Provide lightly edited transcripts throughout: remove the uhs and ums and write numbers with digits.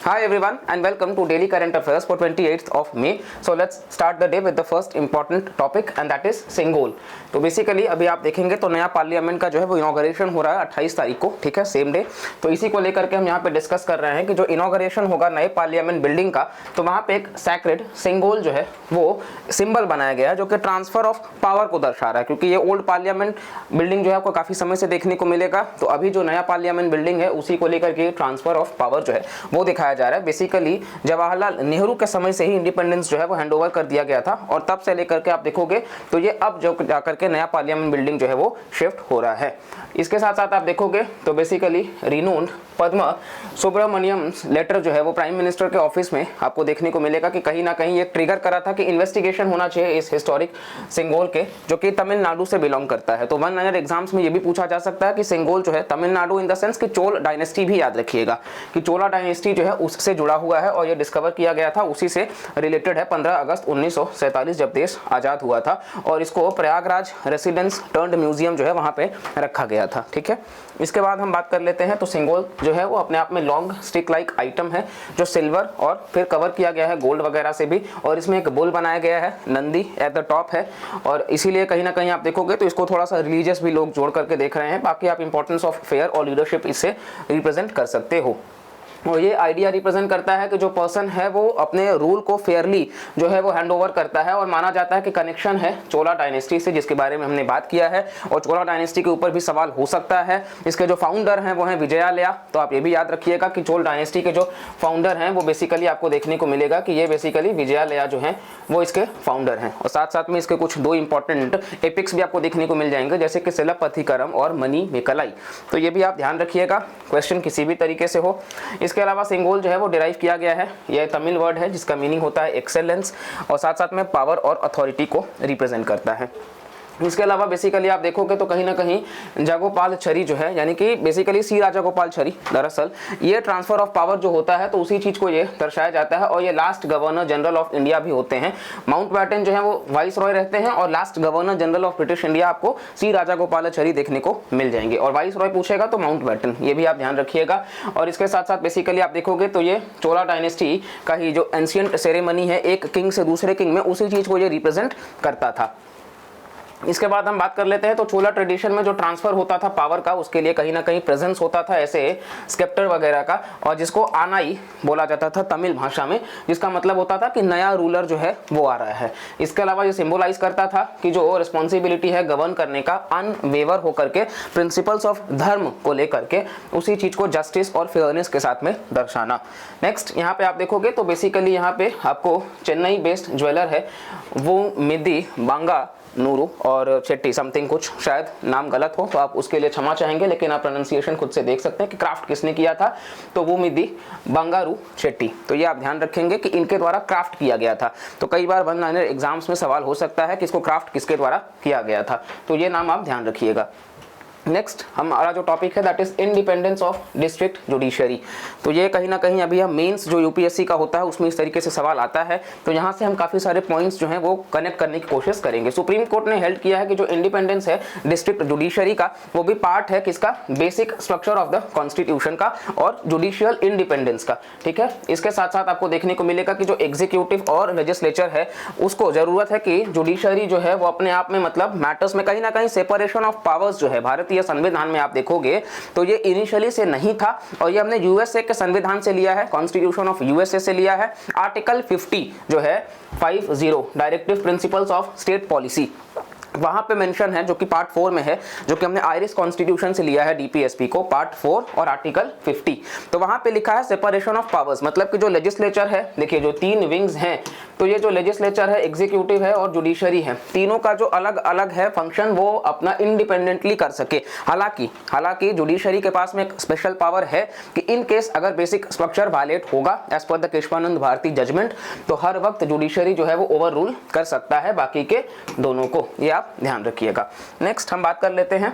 Hi everyone and welcome to Daily Current Affairs for 28th of May. So let's start the day with the first important topic and that is Sengol. तो basically अभी आप देखेंगे तो नया parliament का जो है वो इनॉग्रेशन हो रहा है 28 तारीख को, ठीक है, सेम डे। तो इसी को लेकर के हम यहाँ पे डिस्कस कर रहे हैं कि जो इनॉग्रेशन होगा नए पार्लियामेंट बिल्डिंग का, तो वहाँ पे एक सैक्रेड सिंगोल जो है वो सिंबल बनाया गया है जो कि ट्रांसफर ऑफ पावर को दर्शा रहा है, क्योंकि ये ओल्ड पार्लियामेंट बिल्डिंग जो है आपको काफी समय से देखने को मिलेगा। तो अभी जो नया पार्लियामेंट बिल्डिंग है उसी को लेकर के ट्रांसफर ऑफ पावर जो है वो दिखाया जा रहा है। बेसिकली जवाहरलाल नेहरू के समय से ही इंडिपेंडेंस जो है वो हैंडओवर कर दिया गया था और तब से लेकर के आप देखोगे तो ये अब जो जाकर के नया पार्लियामेंट बिल्डिंग जो है वो शिफ्ट हो रहा है। इसके साथ साथ आप देखोगे तो basically renowned Padma Subramanyam letter जो है वो प्राइम मिनिस्टर के ऑफिस में आपको देखने को मिलेगा कि कहीं ना कहीं ये ट्रिगर करा था कि इन्वेस्टिगेशन होना चाहिए इस हिस्टोरिक सिंगोल के, जो कि तमिलनाडु से बिलोंग करता है। तो वन लाइनर एग्जाम्स में ये भी पूछा जा सकता है कि सिंगोल जो है तमिलनाडु इन द सेंस कि चोल डायनेस्टी भी याद रखिएगा कि चोला डायनेस्टी जो है उससे जुड़ा हुआ है और ये डिस्कवर किया गया था, उसी से रिलेटेड है। 15 अगस्त 1947 जब देश आजाद हुआ था और इसको प्रयागराज रेसिडेंस टर्न्ड म्यूजियम जो है वहां पे रखा गया था, ठीक है। इसके बाद हम बात कर लेते हैं तो सिंगोल जो है वो अपने आप में लॉन्ग स्टिक लाइक आइटम है जो सिल्वर और फिर कवर किया गया है गोल्ड वगैरह से भी, और इसमें एक बुल बनाया गया है, नंदी एट द टॉप है, और इसीलिए कहीं ना कहीं आप देखोगे तो इसको थोड़ा सा रिलीजियस भी लोग जोड़ करके देख रहे हैं। बाकी आप इंपॉर्टेंस ऑफ फेयर और लीडरशिप इससे रिप्रेजेंट कर सकते हो। और ये आइडिया रिप्रेजेंट करता है कि जो पर्सन है वो अपने रूल को फेयरली जो है वो हैंड ओवर करता है, और माना जाता है कि कनेक्शन है चोला डायनेस्टी से, जिसके बारे में हमने बात किया है, और चोला डायनेस्टी के ऊपर भी सवाल हो सकता है। इसके जो फाउंडर हैं वो हैं विजयालया, तो आप ये भी याद रखिएगा कि चोल डायनेस्टी के जो फाउंडर हैं वो बेसिकली आपको देखने को मिलेगा कि ये बेसिकली विजयालया जो हैं वो इसके फाउंडर हैं। और साथ साथ में इसके कुछ दो इंपॉर्टेंट एपिक्स भी आपको देखने को मिल जाएंगे, जैसे कि सिलपथिकरम और मनी मेकलाई। तो ये भी आप ध्यान रखिएगा, क्वेश्चन किसी भी तरीके से हो। इसके अलावा सिंगोल जो है वो डिराइव किया गया है, यह तमिल वर्ड है जिसका मीनिंग होता है एक्सेलेंस, और साथ साथ में पावर और अथॉरिटी को रिप्रेजेंट करता है। इसके अलावा बेसिकली आप देखोगे तो कहीं ना कहीं जागोपालचरी जो है, यानी कि बेसिकली सी राजागोपालचरी, दरअसल ये ट्रांसफर ऑफ पावर जो होता है तो उसी चीज को ये दर्शाया जाता है, और ये last governor general of India भी होते हैं। माउंटबेटन जो है वो वाइस रॉय रहते हैं, और last governor general of British India आपको सी राजागोपालचरी देखने को मिल जाएंगे, और वाइस रॉय पूछेगा तो माउंटबेटन, ये भी आप ध्यान रखिएगा। और इसके साथ साथ बेसिकली आप देखोगे तो ये चोला डायनेस्टी का ही जो एंशिएंट सेरेमनी है एक किंग से दूसरे किंग में, उसी चीज को ये रिप्रेजेंट करता था। इसके बाद हम बात कर लेते हैं तो चोला ट्रेडिशन में जो ट्रांसफर होता था पावर का, उसके लिए कहीं ना कहीं प्रेजेंस होता था ऐसे स्केप्टर वगैरह का, और जिसको आनाई बोला जाता था तमिल भाषा में, जिसका मतलब होता था कि नया रूलर जो है वो आ रहा है। इसके अलावा ये सिंबलाइज करता था कि जो रिस्पॉन्सिबिलिटी है गवर्न करने का, अनवेवर होकर के प्रिंसिपल्स ऑफ धर्म को लेकर के, उसी चीज को जस्टिस और फेयरनेस के साथ में दर्शाना। नेक्स्ट यहाँ पे आप देखोगे तो बेसिकली यहाँ पे आपको चेन्नई बेस्ड ज्वेलर है वो मिदी बांगा नूरू और चेट्टी समथिंग, कुछ शायद नाम गलत हो तो आप उसके लिए क्षमा चाहेंगे, लेकिन आप प्रोनाउंसिएशन खुद से देख सकते हैं कि क्राफ्ट किसने किया था, तो वो मिदी बंगारू चेट्टी। तो ये आप ध्यान रखेंगे कि इनके द्वारा क्राफ्ट किया गया था। तो कई बार वन लाइनर एग्जाम्स में सवाल हो सकता है कि इसको क्राफ्ट किसके द्वारा किया गया था, तो ये नाम आप ध्यान रखिएगा। नेक्स्ट हमारा जो टॉपिक है that is independence of district judiciary. तो ये कहीं ना कहीं अभी हम मेंस जो यूपीएससी का होता है उसमें इस तरीके से सवाल आता है, तो यहाँ से हम काफी सारे पॉइंट्स जो हैं वो कनेक्ट करने की कोशिश करेंगे। सुप्रीम कोर्ट ने हेल्ड किया है कि जो इंडिपेंडेंस है डिस्ट्रिक्ट जुडिशरी का वो भी पार्ट है किसका, basic structure of the constitution का और जुडिशियल इंडिपेंडेंस का, ठीक है। इसके साथ साथ आपको देखने को मिलेगा कि जो एग्जीक्यूटिव और लेजिस्लेचर है उसको जरूरत है कि जुडिशरी जो है वो अपने आप में मतलब मैटर्स में कहीं ना कहीं सेपरेशन ऑफ पावर्स जो है भारतीय संविधान में आप देखोगे तो ये इनिशियली से नहीं था, और ये हमने यूएसए के संविधान से लिया है, कॉन्स्टिट्यूशन ऑफ यूएसए से लिया है। आर्टिकल 50 जो है 50 directive principles of state policy वहां पे मेंशन है, जो कि पार्ट 4 में है, जो कि हमने आयरिश कॉन्स्टिट्यूशन से लिया है डीपीएसपी को, पार्ट 4 और आर्टिकल 50। तो वहां पे लिखा है सेपरेशन ऑफ पावर्स, मतलब कि जो लेजिस्लेचर है, देखिए जो तीन विंग्स हैं, तो ये जो लेजिस्लेचर है, एग्जीक्यूटिव है और जुडिशरी है, तीनों का जो अलग अलग है फंक्शन वो अपना इंडिपेंडेंटली कर सके। हालांकि जुडिशरी के पास में एक स्पेशल पावर है कि इन केस अगर बेसिक स्ट्रक्चर वायलेट होगा as per the Kesavananda Bharati judgement, तो हर वक्त जुडिशरी जो है वो ओवर रूल कर सकता है बाकी के दोनों को, ये आप ध्यान रखिएगा। नेक्स्ट हम बात कर लेते हैं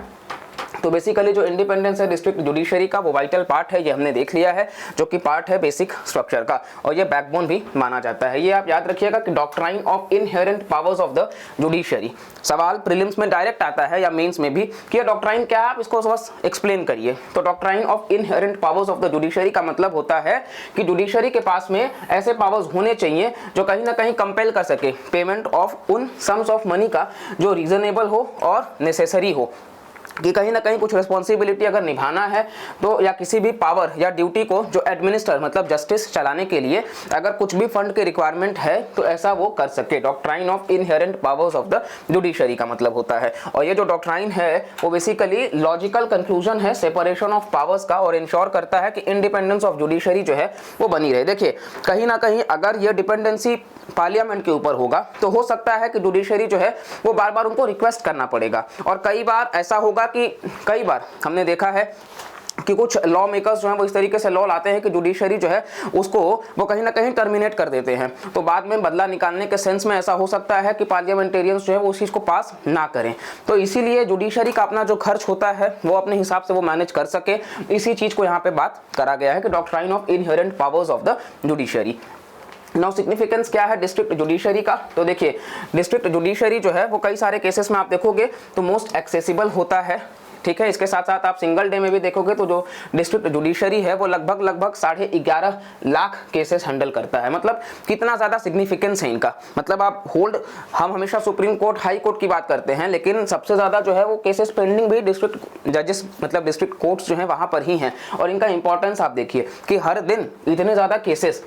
तो बेसिकली जो इंडिपेंडेंस है डिस्ट्रिक्ट जुडिशरी का वो वाइटल पार्ट है, ये हमने देख लिया है, जो कि पार्ट है बेसिक स्ट्रक्चर का, और ये बैकबोन भी माना जाता है। ये आप याद रखिएगा कि doctrine of inherent powers of the judiciary, सवाल प्रीलिम्स में डायरेक्ट आता है या मेंस में भी कि ये डॉक्ट्राइन क्या है, आप इसको बस एक्सप्लेन करिए। तो doctrine of inherent powers of the judiciary का मतलब होता है कि जुडिशरी के पास में ऐसे पावर्स होने चाहिए जो कहीं ना कहीं कंपेल कर सके पेमेंट ऑफ उन सम्स ऑफ मनी का जो रीजनेबल हो और नेसेसरी हो, कि कहीं ना कहीं कुछ रिस्पॉन्सिबिलिटी अगर निभाना है तो, या किसी भी पावर या ड्यूटी को जो एडमिनिस्टर मतलब जस्टिस चलाने के लिए अगर कुछ भी फंड की रिक्वायरमेंट है तो ऐसा वो कर सके। Doctrine of inherent powers of the judiciary का मतलब होता है। और ये जो डॉक्ट्राइन है वो बेसिकली लॉजिकल कंक्लूजन है सेपरेशन ऑफ पावर्स का, और इंश्योर करता है कि इंडिपेंडेंस ऑफ जुडिशरी जो है वो बनी रहे। देखिए कहीं ना कहीं अगर ये डिपेंडेंसी पार्लियामेंट के ऊपर होगा तो हो सकता है कि जुडिशरी जो है वो बार बार उनको रिक्वेस्ट करना पड़ेगा, और कई बार ऐसा होगा कि कई बार हमने देखा है कि कुछ लॉ मेकर्स जो हैं वो इस तरीके से लॉ लाते हैं कि जुडिशरी जो है उसको वो कहीं ना कहीं टर्मिनेट कर देते हैं, तो बाद में बदला निकालने के सेंस में ऐसा हो सकता है कि पार्लियामेंटेरियंस जो है वो उस चीज़ को पास ना करें। तो इसीलिए जुडिशरी का अपना जो खर्च होता है वो अपने हिसाब से वो मैनेज कर सके, इसी चीज़ को यहाँ पे बात करा गया है कि doctrine of inherent powers of the judiciary. Now significance क्या है डिस्ट्रिक्ट जुडिशरी का, तो देखिए डिस्ट्रिक्ट जुडिशरी जो है वो कई सारे केसेस में आप देखोगे तो मोस्ट एक्सेसिबल होता है, ठीक है। इसके साथ साथ आप सिंगल डे में भी देखोगे तो जो डिस्ट्रिक्ट जुडिशरी है वो लगभग 11.5 लाख केसेस हैंडल करता है। मतलब कितना ज़्यादा सिग्निफिकेंस है इनका, मतलब आप होल्ड, हम हमेशा सुप्रीम कोर्ट हाई कोर्ट की बात करते हैं, लेकिन सबसे ज़्यादा जो है वो केसेस पेंडिंग भी डिस्ट्रिक्ट जजेस मतलब डिस्ट्रिक्ट कोर्ट्स जो है वहाँ पर ही हैं। और इनका इंपॉर्टेंस आप देखिए कि हर दिन इतने ज़्यादा केसेस,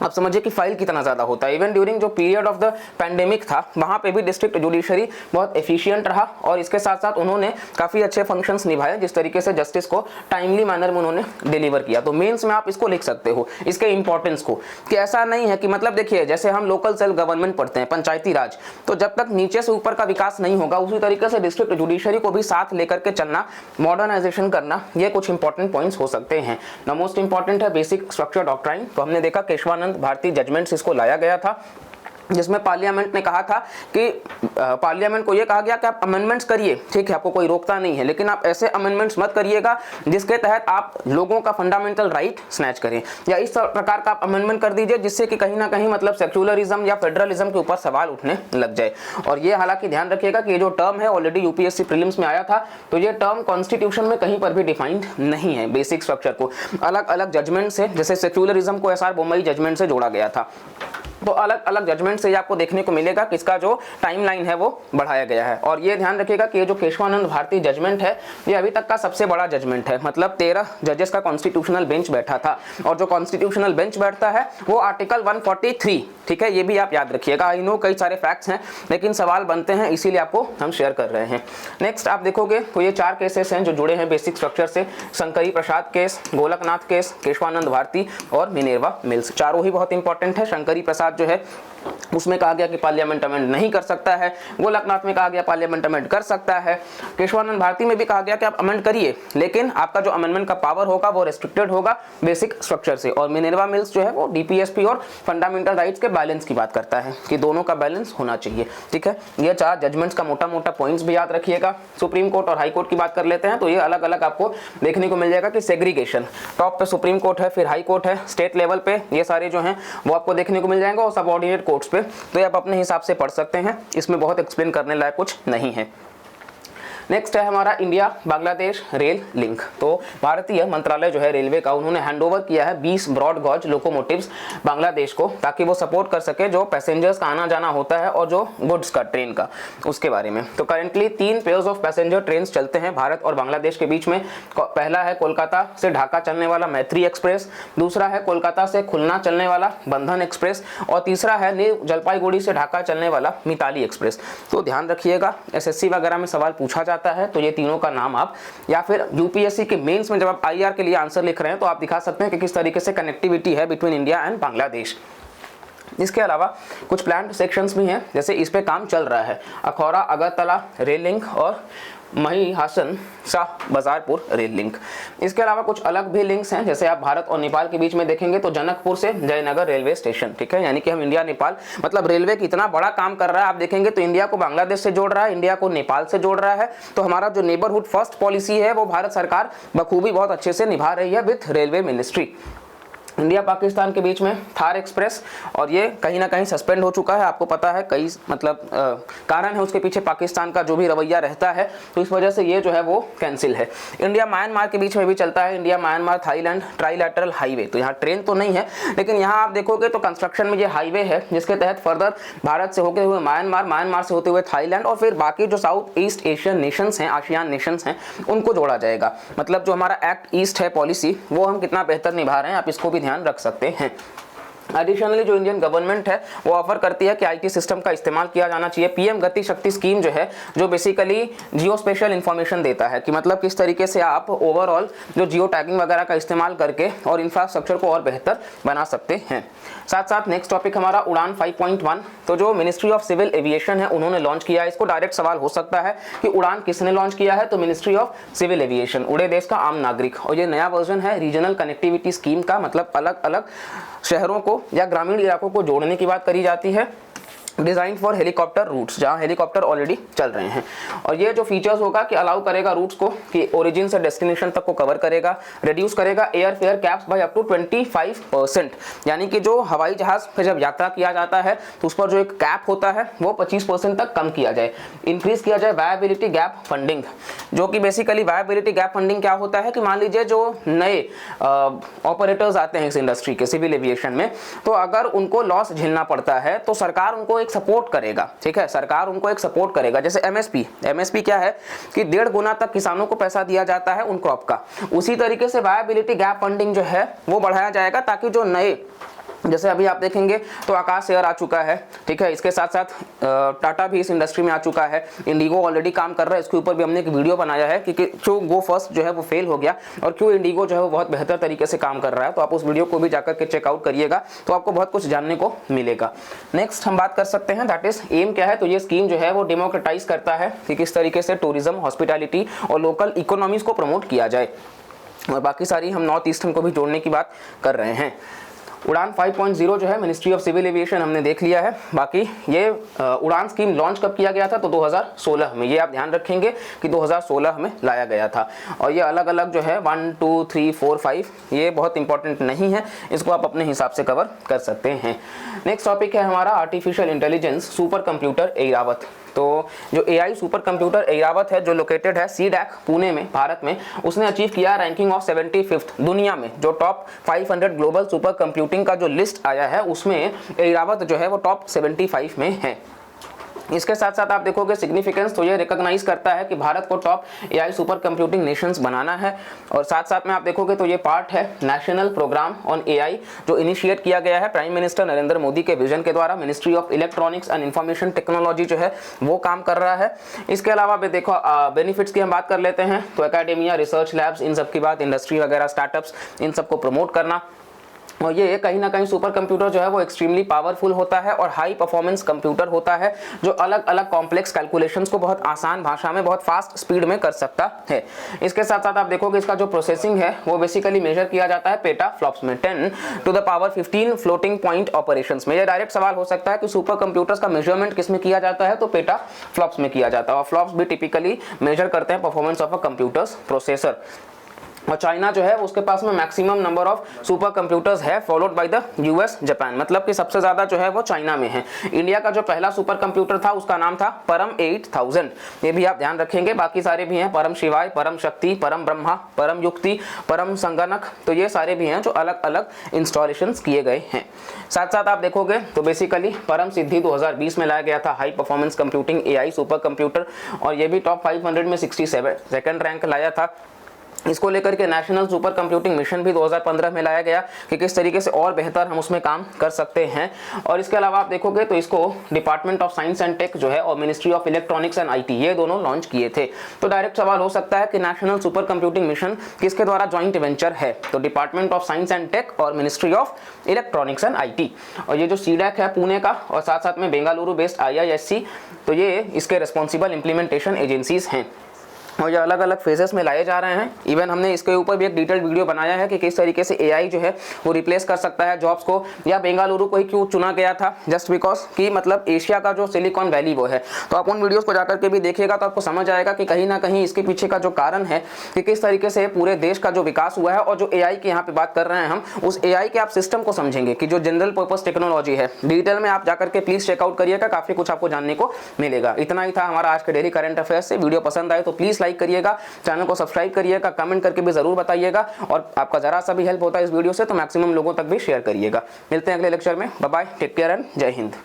आप समझिए कि फाइल कितना ज़्यादा होता है। इवन ड्यूरिंग जो पीरियड ऑफ द पैंडेमिक था वहाँ पे भी डिस्ट्रिक्ट जुडिशरी बहुत एफिशिएंट रहा, और इसके साथ साथ उन्होंने काफ़ी अच्छे फंक्शंस निभाए, जिस तरीके से जस्टिस को टाइमली मैनर में उन्होंने डिलीवर किया। तो मेंस में आप इसको लिख सकते हो, इसके इंपॉर्टेंस को, कि ऐसा नहीं है कि मतलब देखिए जैसे हम लोकल सेल्फ गवर्नमेंट पढ़ते हैं, पंचायती राज, तो जब तक नीचे से ऊपर का विकास नहीं होगा उसी तरीके से डिस्ट्रिक्ट जुडिशरी को भी साथ लेकर के चलना, मॉडर्नाइजेशन करना, ये कुछ इंपॉर्टेंट पॉइंट्स हो सकते हैं। न मोस्ट इंपॉर्टेंट है बेसिक स्ट्रक्चर डॉक्ट्राइन। तो हमने देखा केशवानंद भारतीय जजमेंट्स इसको लाया गया था, जिसमें पार्लियामेंट ने कहा था कि पार्लियामेंट को यह कहा गया कि आप अमेंडमेंट्स करिए, ठीक है, आपको कोई रोकता नहीं है, लेकिन आप ऐसे अमेंडमेंट्स मत करिएगा जिसके तहत आप लोगों का फंडामेंटल राइट स्नैच करें, या इस प्रकार का आप अमेंडमेंट कर दीजिए जिससे कि कहीं ना कहीं मतलब सेक्युलरिज्म या फेडरलिज्म के ऊपर सवाल उठने लग जाए। और ये हालांकि ध्यान रखिएगा कि ये जो टर्म है ऑलरेडी यूपीएससी प्रीलिम्स में आया था, तो ये टर्म कॉन्स्टिट्यूशन में कहीं पर भी डिफाइंड नहीं है। बेसिक स्ट्रक्चर को अलग अलग जजमेंट से, जैसे सेक्युलरिज्म को एसआर बोम्मई जजमेंट से जोड़ा गया था, तो अलग अलग जजमेंट से आपको देखने को मिलेगा कि इसका जो टाइमलाइन है वो बढ़ाया गया है। और ये ध्यान रखिएगा कि ये जो केशवानंद भारती जजमेंट है ये अभी तक का सबसे बड़ा जजमेंट है, मतलब 13 जजेस का कॉन्स्टिट्यूशनल बेंच बैठा था, और जो कॉन्स्टिट्यूशनल बेंच बैठता है वो आर्टिकल 143, ठीक है, ये भी आप याद रखिएगा। आई नो कई सारे फैक्ट्स हैं लेकिन सवाल बनते हैं, इसीलिए आपको हम शेयर कर रहे हैं। नेक्स्ट आप देखोगे तो ये 4 केसेस हैं जो जुड़े हैं बेसिक स्ट्रक्चर से, शंकरी प्रसाद केस, गोलकनाथ केस, केशवानंद भारती और मिनेर्वा मिल्स। चारों ही बहुत इंपॉर्टेंट है। शंकरी प्रसाद जो है उसमें कहा गया कि पार्लियामेंट अमेंड नहीं कर सकता है, गोलकनाथ में कहा गया पार्लियामेंट अमेंड कर सकता है, केशवानंद भारती में भी कहा गया कि आप अमेंड करिए लेकिन आपका जो अमेंडमेंट का पावर होगा वो रेस्ट्रिक्टेड होगा बेसिक स्ट्रक्चर से। और मिनेर्वा मिल्स जो है वो डीपीएसपी और फंडामेंटल राइट्स के बैलेंस की बात करता है कि दोनों का बैलेंस होना चाहिए, ठीक है। ये 4 जजमेंट्स का मोटा मोटा पॉइंट्स भी याद रखिएगा। सुप्रीम कोर्ट और हाई कोर्ट की बात कर लेते हैं तो ये अलग अलग आपको देखने को मिल जाएगा कि सेग्रीगेशन, टॉप पे सुप्रीम कोर्ट है, फिर हाई कोर्ट है, स्टेट लेवल पे ये सारे जो हैं वो आपको देखने को मिल जाएंगे, और सबऑर्डिनेट कोर्ट्स पे तो ये आप अपने हिसाब से पढ़ सकते हैं, इसमें बहुत एक्सप्लेन करने लायक कुछ नहीं है। नेक्स्ट है हमारा इंडिया बांग्लादेश रेल लिंक। तो भारतीय मंत्रालय जो है रेलवे का, उन्होंने हैंडओवर किया है 20 ब्रॉड गॉज लोकोमोटिव्स बांग्लादेश को, ताकि वो सपोर्ट कर सके जो पैसेंजर्स का आना जाना होता है और जो गुड्स का ट्रेन का उसके बारे में। तो currently 3 pairs of passenger train चलते हैं भारत और बांग्लादेश के बीच में। पहला है कोलकाता से ढाका चलने वाला मैत्री एक्सप्रेस, दूसरा है कोलकाता से खुलना चलने वाला बंधन एक्सप्रेस, और तीसरा है न्यू जलपाईगुड़ी से ढाका चलने वाला मिताली एक्सप्रेस। तो ध्यान रखिएगा, एसएससी वगैरह में सवाल पूछा जाता है तो ये तीनों का नाम आप, या फिर यूपीएससी के मेंस में जब आप आईआर के लिए आंसर लिख रहे हैं तो आप दिखा सकते हैं कि किस तरीके से कनेक्टिविटी है बिटवीन इंडिया एंड बांग्लादेश। इसके अलावा कुछ प्लान्ड सेक्शंस भी हैं, जैसे इस पे काम चल रहा है, अखौरा अगरतला रेल लिंक और महिहासन शाह बाजारपुर रेल लिंक। इसके अलावा कुछ अलग भी लिंक्स हैं, जैसे आप भारत और नेपाल के बीच में देखेंगे तो जनकपुर से जयनगर रेलवे स्टेशन, ठीक है, यानी कि हम इंडिया नेपाल मतलब रेलवे की इतना बड़ा काम कर रहा है। आप देखेंगे तो इंडिया को बांग्लादेश से जोड़ रहा है, इंडिया को नेपाल से जोड़ रहा है। तो हमारा जो नेबरहुड फर्स्ट पॉलिसी है वो भारत सरकार बखूबी बहुत अच्छे से निभा रही है with railway ministry. India Pakistan के बीच में थार एक्सप्रेस, और ये कहीं ना कहीं सस्पेंड हो चुका है, आपको पता है कई मतलब कारण है उसके पीछे पाकिस्तान का जो भी रवैया रहता है, तो इस वजह से ये जो है वो कैंसिल है। इंडिया म्यांमार के बीच में भी चलता है India Myanmar Thailand trilateral highway. तो यहाँ ट्रेन तो नहीं है, लेकिन यहाँ आप देखोगे तो कंस्ट्रक्शन में ये हाईवे है जिसके तहत फर्दर भारत से होते हुए म्यांमार, म्यांमार से होते हुए थाईलैंड और फिर बाकी जो साउथ ईस्ट एशियन नेशंस हैं, आसियान नेशंस हैं, उनको जोड़ा जाएगा। मतलब जो हमारा एक्ट ईस्ट है पॉलिसी, वो हम कितना बेहतर निभा रहे हैं, आप इसको भी ध्यान रख सकते हैं। एडिशनली जो इंडियन गवर्नमेंट है वो ऑफर करती है कि आईटी सिस्टम का इस्तेमाल किया जाना चाहिए। पीएम गति शक्ति स्कीम जो है, जो बेसिकली जियो स्पेशल इंफॉर्मेशन देता है कि मतलब किस तरीके से आप ओवरऑल जो जियो टैगिंग वगैरह का इस्तेमाल करके और इंफ्रास्ट्रक्चर को और बेहतर बना सकते हैं। साथ साथ नेक्स्ट टॉपिक हमारा उड़ान 5.1। तो जो मिनिस्ट्री ऑफ सिविल एविएशन है उन्होंने लॉन्च किया है। इसको डायरेक्ट सवाल हो सकता है कि उड़ान किसने लॉन्च किया है, तो मिनिस्ट्री ऑफ सिविल एविएशन, उड़े देश का आम नागरिक। और ये नया वर्जन है रीजनल कनेक्टिविटी स्कीम का, मतलब अलग अलग शहरों को या ग्रामीण इलाकों को जोड़ने की बात करी जाती है। डिजाइन फॉर हेलीकॉप्टर रूट्स, जहां हेलीकॉप्टर ऑलरेडी चल रहे हैं। और ये जो फीचर्स होगा कि अलाउ करेगा रूट्स को कि ओरिजिन से डेस्टिनेशन तक को कवर करेगा, रिड्यूस करेगा air fare caps by up to 25%, यानी कि जो हवाई जहाज पे जब यात्रा किया जाता है तो उस पर जो एक कैप होता है वो 25% तक कम किया जाए। इंक्रीज किया जाए वायबिलिटी गैप फंडिंग, जो कि बेसिकली वायबिलिटी गैप फंडिंग क्या होता है कि मान लीजिए जो नए ऑपरेटर्स आते हैं इस इंडस्ट्री के सिविल एविएशन में, तो अगर उनको लॉस झेलना पड़ता है तो सरकार उनको सपोर्ट करेगा, ठीक है, सरकार उनको एक सपोर्ट करेगा। जैसे एमएसपी क्या है कि 1.5 गुना तक किसानों को पैसा दिया जाता है उन क्रॉप का, उसी तरीके से वायबिलिटी गैप फंडिंग जो है वो बढ़ाया जाएगा, ताकि जो नए, जैसे अभी आप देखेंगे तो आकाश एयर आ चुका है, ठीक है, इसके साथ साथ टाटा भी इस इंडस्ट्री में आ चुका है, इंडिगो ऑलरेडी काम कर रहा है, इसके ऊपर भी हमने एक वीडियो बनाया है कि क्यों गो फर्स्ट जो है वो फेल हो गया और क्यों इंडिगो जो है वो बहुत बेहतर तरीके से काम कर रहा है। तो आप उस वीडियो को भी जाकर के चेकआउट करिएगा, तो आपको बहुत कुछ जानने को मिलेगा। नेक्स्ट हम बात कर सकते हैं, दैट इज एम क्या है। तो ये स्कीम जो है वो डेमोक्रेटाइज करता है कि किस तरीके से टूरिज्म, हॉस्पिटैलिटी और लोकल इकोनॉमीज को प्रमोट किया जाए, और बाकी सारी हम नॉर्थ ईस्टर्न को भी जोड़ने की बात कर रहे हैं। उड़ान 5.0 जो है मिनिस्ट्री ऑफ सिविल एविएशन हमने देख लिया है। बाकी ये उड़ान स्कीम लॉन्च कब किया गया था, तो 2016 में, ये आप ध्यान रखेंगे कि 2016 में लाया गया था। और ये अलग अलग जो है 1 2 3 4 5 ये बहुत इंपॉर्टेंट नहीं है, इसको आप अपने हिसाब से कवर कर सकते हैं। नेक्स्ट टॉपिक है हमारा artificial intelligence super computer Airavat. तो जो AI सुपर कंप्यूटर ऐरावत है, जो लोकेटेड है सीडैक पुणे में, भारत में, उसने अचीव किया रैंकिंग ऑफ 75th दुनिया में। जो टॉप 500 ग्लोबल सुपर कंप्यूटिंग का जो लिस्ट आया है उसमें ऐरावत जो है वो टॉप 75 में है। इसके साथ साथ आप देखोगे सिग्निफिकेंस, तो ये रिकॉग्नाइज करता है कि भारत को top AI super computing nations बनाना है। और साथ साथ में आप देखोगे तो ये पार्ट है नेशनल प्रोग्राम ऑन AI जो इनिशिएट किया गया है प्राइम मिनिस्टर नरेंद्र मोदी के विजन के द्वारा। Ministry of electronics and information technology जो है वो काम कर रहा है। इसके अलावा भी देखो बेनिफिट्स की हम बात कर लेते हैं, तो एकेडेमिया, रिसर्च लैब्स, इन सब की बात, इंडस्ट्री वगैरह, स्टार्टअप्स, इन सबको प्रमोट करना। और ये कहीं ना कहीं सुपर कंप्यूटर जो है वो एक्सट्रीमली पावरफुल होता है और हाई परफॉर्मेंस कंप्यूटर होता है, जो अलग अलग कॉम्प्लेक्स कैलकुलेशंस को बहुत आसान भाषा में बहुत फास्ट स्पीड में कर सकता है। इसके साथ साथ आप देखोगे इसका जो प्रोसेसिंग है वो बेसिकली मेजर किया जाता है पेटा फ्लॉप्स में, 10 to the power 15 floating point operations में। ये डायरेक्ट सवाल हो सकता है कि सुपर कंप्यूटर्स का मेजरमेंट किस में किया जाता है, तो पेटा फ्लॉप्स में किया जाता है। और फ्लॉप्स भी टिपिकली मेजर करते हैं performance of a computer's processor. और चाइना जो है उसके पास में maximum number of super computers है, followed by the US, Japan, मतलब कि सबसे ज्यादा जो है वो चाइना में है। इंडिया का जो पहला सुपर कंप्यूटर था उसका नाम था परम 8000, ये भी आप ध्यान रखेंगे। बाकी सारे भी हैं, परम शिवाय, परम शक्ति, परम ब्रह्मा, परम युक्ति, परम संगणक, तो ये सारे भी हैं जो अलग अलग इंस्टॉलेशन किए गए हैं। साथ साथ आप देखोगे तो बेसिकली परम सिद्धि 2020 में लाया गया था, high performance computing AI super computer, और ये भी टॉप 500 में 67 सेकंड रैंक लाया था। इसको लेकर के नेशनल सुपर कंप्यूटिंग मिशन भी 2015 में लाया गया कि किस तरीके से और बेहतर हम उसमें काम कर सकते हैं। और इसके अलावा आप देखोगे तो इसको department of science and tech जो है और ministry of electronics and IT ये दोनों लॉन्च किए थे। तो डायरेक्ट सवाल हो सकता है कि नेशनल सुपर कंप्यूटिंग मिशन किसके द्वारा ज्वाइंट वेंचर है, तो department of science and tech और ministry of electronics and IT। और ये जो सीडैक है पुणे का और साथ साथ में बेंगलुरु बेस्ड IISc, तो ये इसके रिस्पॉन्सिबल इंप्लीमेंटेशन एजेंसीज हैं। और ये अलग अलग फेजेस में लाए जा रहे हैं। इवन हमने इसके ऊपर भी एक डिटेल्ड वीडियो बनाया है कि किस तरीके से एआई जो है वो रिप्लेस कर सकता है जॉब्स को, या बेंगलुरु को ही क्यों चुना गया था, जस्ट बिकॉज कि मतलब एशिया का जो सिलिकॉन वैली वो है। तो आप उन वीडियोस को जाकर के भी देखिएगा तो आपको समझ आएगा कि कहीं ना कहीं इसके पीछे का जो कारण है कि किस तरीके से पूरे देश का जो विकास हुआ है। और जो एआई की यहाँ पे बात कर रहे हैं हम, उस एआई के आप सिस्टम को समझेंगे कि जो जनरल पर्पस टेक्नोलॉजी है, डिटेल में आप जाकर के प्लीज चेकआउट करिएगा, काफी कुछ आपको जानने को मिलेगा। इतना ही था हमारा आज के डेली करंट अफेयर्स से। वीडियो पसंद आए तो प्लीज लाइक करिएगा, चैनल को सब्सक्राइब करिएगा, कमेंट करके भी जरूर बताइएगा, और आपका जरा सा भी हेल्प होता है इस वीडियो से तो मैक्सिमम लोगों तक भी शेयर करिएगा। मिलते हैं अगले लेक्चर में। Bye bye, take care and Jai Hind.